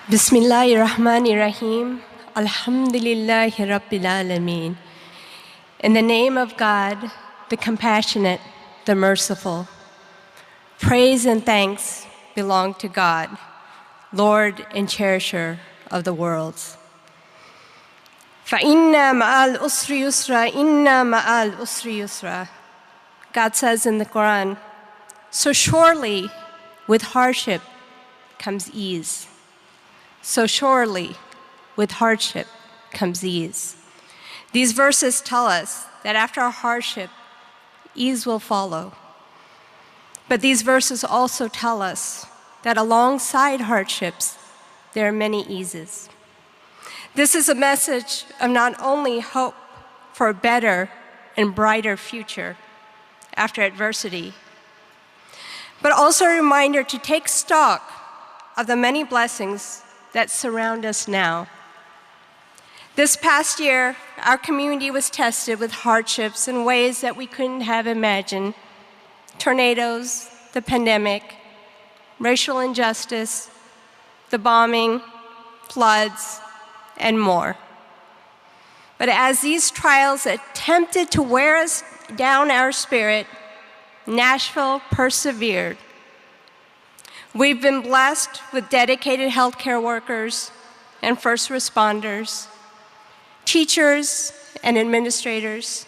Bismillahirrahmanirrahim. Alhamdulillahi Rabbil Alameen. In the name of God, the compassionate, the merciful, praise and thanks belong to God, Lord and cherisher of the worlds. فَإِنَّ مَعَ الْأُسْرِ يُسْرًا إِنَّ مَعَ الْأُسْرِ يُسْرًا. God says in the Quran, so surely with hardship comes ease. So surely with hardship comes ease. These verses tell us that after our hardship, ease will follow. But these verses also tell us that alongside hardships, there are many eases. This is a message of not only hope for a better and brighter future after adversity, but also a reminder to take stock of the many blessings that surround us now. This past year, our community was tested with hardships in ways that we couldn't have imagined. Tornadoes, the pandemic, racial injustice, the bombing, floods, and more. But as these trials attempted to wear us down our spirit, Nashville persevered. We've been blessed with dedicated healthcare workers and first responders, teachers and administrators,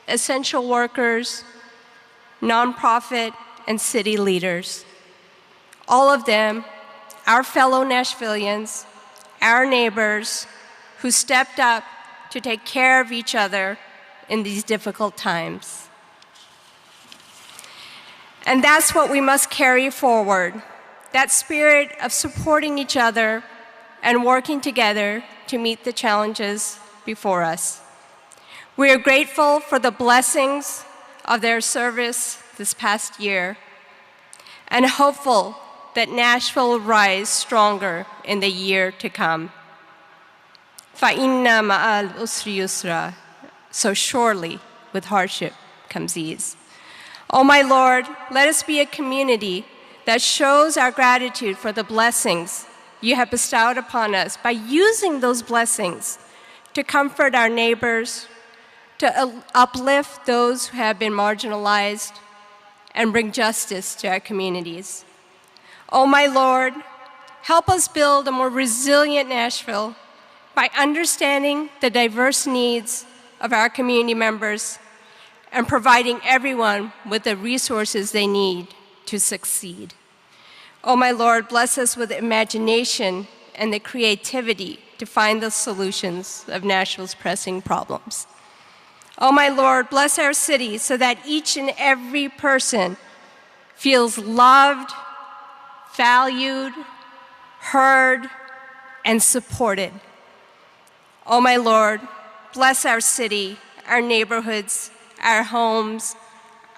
essential workers, nonprofit and city leaders. All of them, our fellow Nashvillians, our neighbors, who stepped up to take care of each other in these difficult times. And that's what we must carry forward, that spirit of supporting each other and working together to meet the challenges before us. We are grateful for the blessings of their service this past year and hopeful that Nashville will rise stronger in the year to come. فَإِنَّ مَعَ الْأُسْرِ يُسْرًا. So surely with hardship comes ease. Oh my Lord, let us be a community that shows our gratitude for the blessings you have bestowed upon us by using those blessings to comfort our neighbors, to uplift those who have been marginalized, and bring justice to our communities. Oh my Lord, help us build a more resilient Nashville by understanding the diverse needs of our community members and providing everyone with the resources they need to succeed. Oh my Lord, bless us with imagination and the creativity to find the solutions of Nashville's pressing problems. Oh my Lord, bless our city so that each and every person feels loved, valued, heard, and supported. Oh my Lord, bless our city, our neighborhoods, our homes,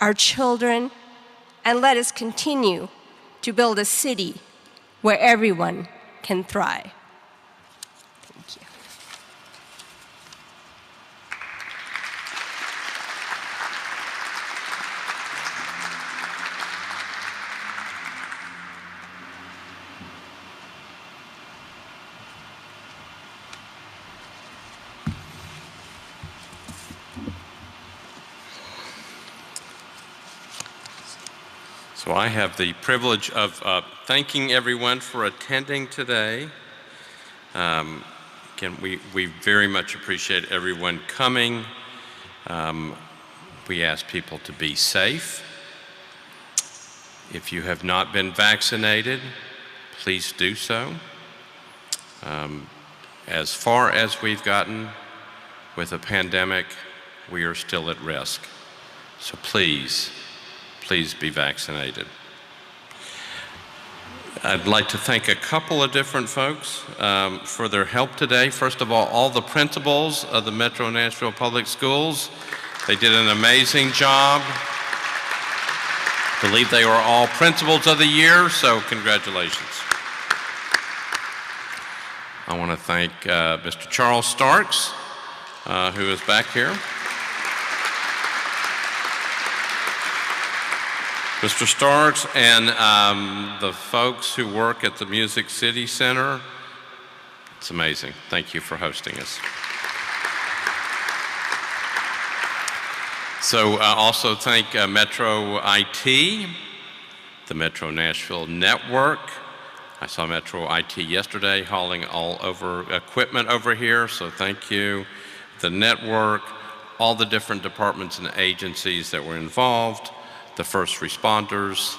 our children, and let us continue to build a city where everyone can thrive. Thank you. So I have the privilege of thanking everyone for attending today. Again, we very much appreciate everyone coming. We ask people to be safe. If you have not been vaccinated, please do so. As far as we've gotten with the pandemic, we are still at risk. So please be vaccinated. I'd like to thank a couple of different folks for their help today. First of all the principals of the Metro Nashville Public Schools. They did an amazing job. I believe they were all principals of the year, so congratulations. I want to thank Mr. Charles Starks, who is back here. Mr. Starks and the folks who work at the Music City Center It's amazing. Thank you for hosting us. So also thank Metro IT, the Metro Nashville Network. I saw Metro IT yesterday hauling all over equipment over here, so thank you. The network, all the different departments and agencies that were involved, the first responders,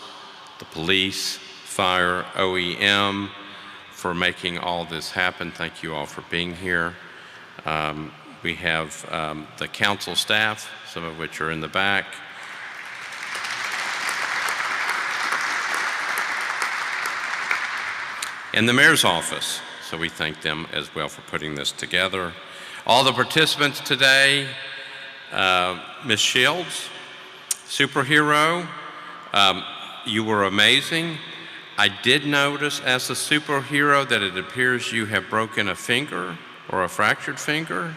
the police, fire, OEM, for making all this happen. Thank you all for being here. We have the council staff, some of which are in the back. And the mayor's office, so we thank them as well for putting this together. All the participants today, Ms. Shields, superhero, you were amazing. I did notice as a superhero that it appears you have broken a finger or a fractured finger.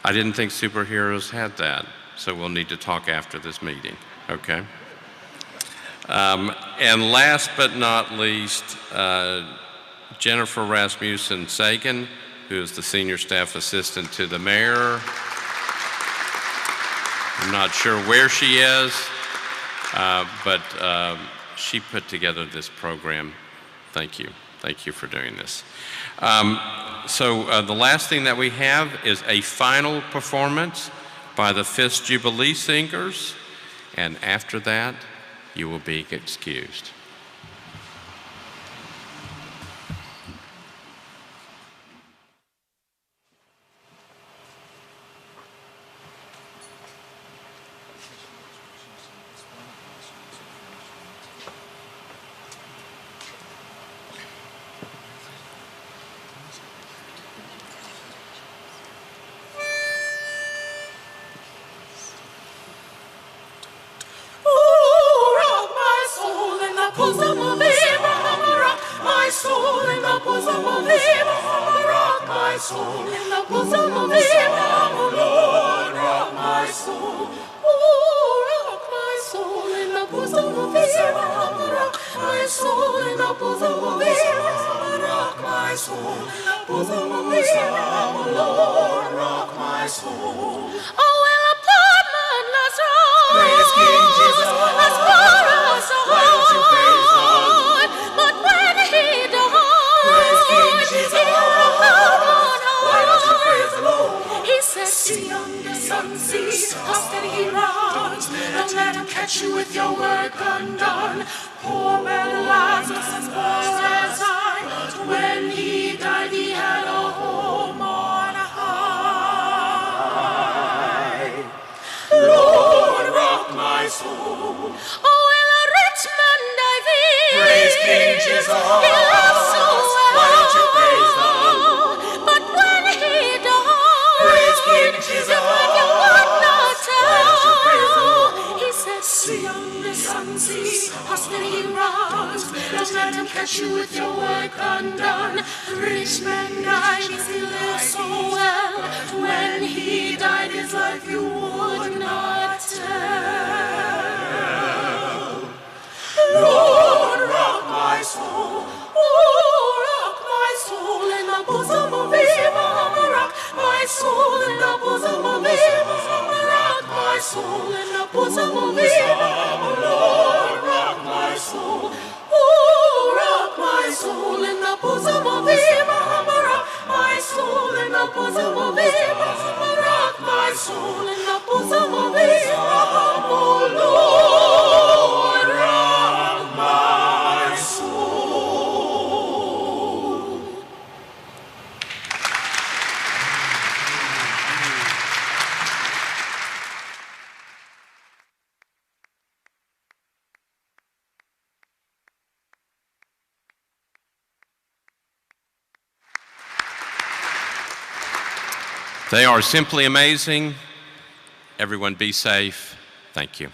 I didn't think superheroes had that, so we'll need to talk after this meeting, okay? And last but not least, Jennifer Rasmussen Sagan, who is the Senior Staff Assistant to the Mayor. I'm not sure where she is, but she put together this program. Thank you. Thank you for doing this. So the last thing that we have is a final performance by the Fifth Jubilee Singers, and after that, you will be excused. They are simply amazing. Everyone be safe. Thank you.